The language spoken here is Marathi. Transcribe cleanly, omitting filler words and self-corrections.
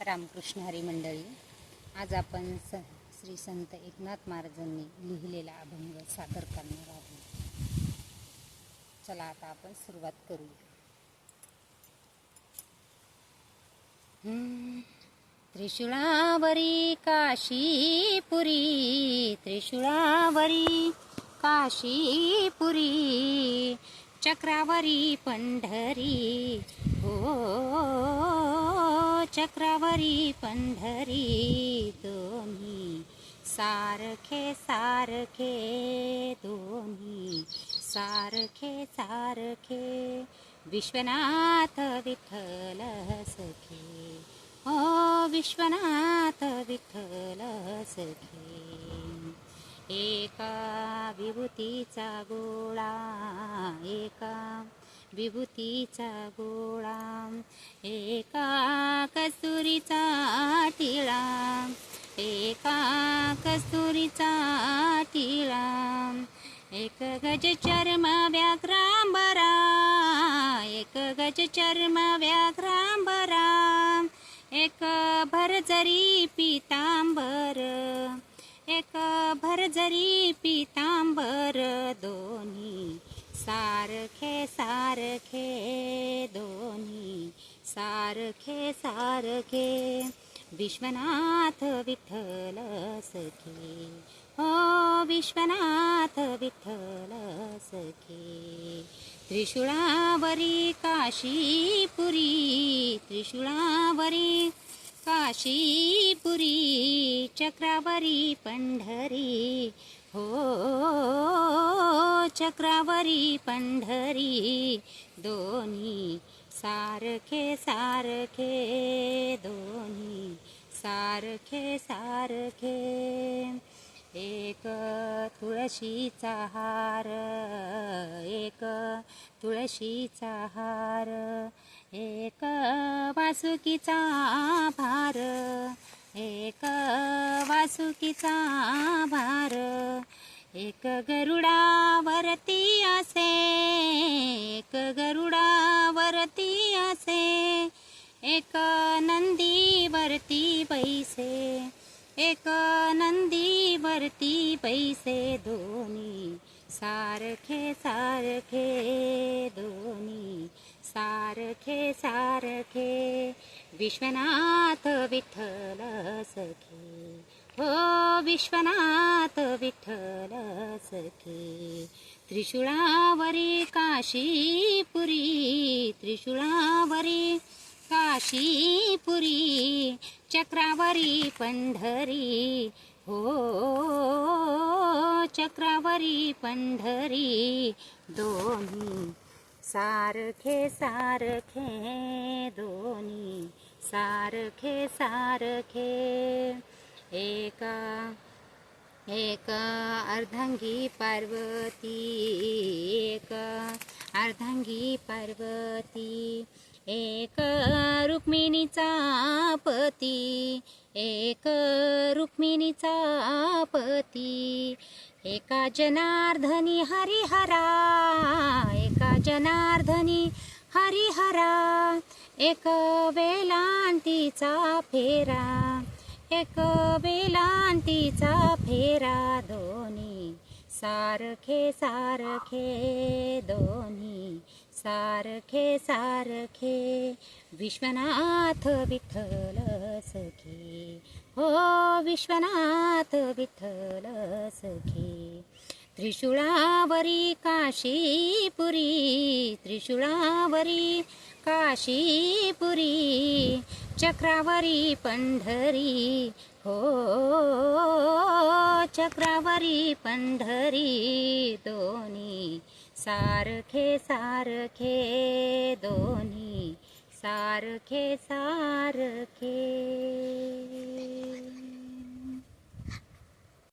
रामकृष्ण हरी मंडळी, आज आपण श्री संत एकनाथ महाराजांनी लिहिलेला अभंग सादर करणार आहोत. चला आता आपण सुरुवात करूया. त्रिशूळावरी काशीपुरी, त्रिशूळावरी काशीपुरी, चक्रावरी पंढरी, हो चक्रावरी पंढरी, दोन्ही सारखे सारखे, दोन्ही सारखे सारखे, विश्वनाथ विठ्ठल सखे, हो विश्वनाथ विठ्ठल सखे. एका विभूतीचा गोळा, एका विभूतीचा गोळा, एका कस्तुरीचा टिळा, एका कस्तुरीचा टिळा, एक गज चर्म व्याघ्रांबरा, एक गज चर्म व्याघ्रांबरा, एक भरजरी पीतांबर, एक भरजरी पीतांबर, दोन्ही सारखे सारखे, दोन्ही सारखे सारखे, विश्वनाथ विठ्ठल सखे, हो विश्वनाथ विठ्ठल सखे. त्रिशूळावरी काशीपुरी, त्रिशूळावरी काशीपुरी, चक्रावरी पंढरी, हो चक्रावरी पंढरी, दोन्ही सारखे सारखे, दोन्ही सारखे सारखे. एक तुळशीचा हार, एक तुळशीचा हार, एक वासुकीचा भार, एक वासुकीचा भार, एक गरुडावरती असे, एक गरुडावरती असे, एक नंदीवरती बैसे, एक नंदीवरती बैसे, दोन्ही सारखे सारखे, दोन्ही सारखे सारखे, विश्वनाथ विठ्ठल सखे, हो विश्वनाथ विठ्ठल सखे. त्रिशूळावरी काशीपुरी, त्रिशूळावरी काशीपुरी, चक्रावरी पंढरी, हो चक्रावरी पंढरी, दोन्ही सारखे सारखे, दोन्ही सारखे सारखे. एका अर्धांगी पार्वती, एक अर्धांगी पार्वती, एक रुक्मिणीचा पती, एक रुक्मिणीचा पती, एका जनार्दनी हरिहरा, एका जनार्दनी हरिहरा, एक वेलांटीचा फेरा, एक वेलांटीचा फेरा, दोन्ही सारखे सारखे, दोन्ही सारखे सारखे, विश्वनाथ विठ्ठल सखे, हो विश्वनाथ विठ्ठल सखे. त्रिशूळावरी काशीपुरी, त्रिशूळावरी काशीपुरी, चक्रावरी पंढरी, हो चक्रावरी पंढरी, दोन्ही सारखे सारखे, दोन्ही सारखे सारखे.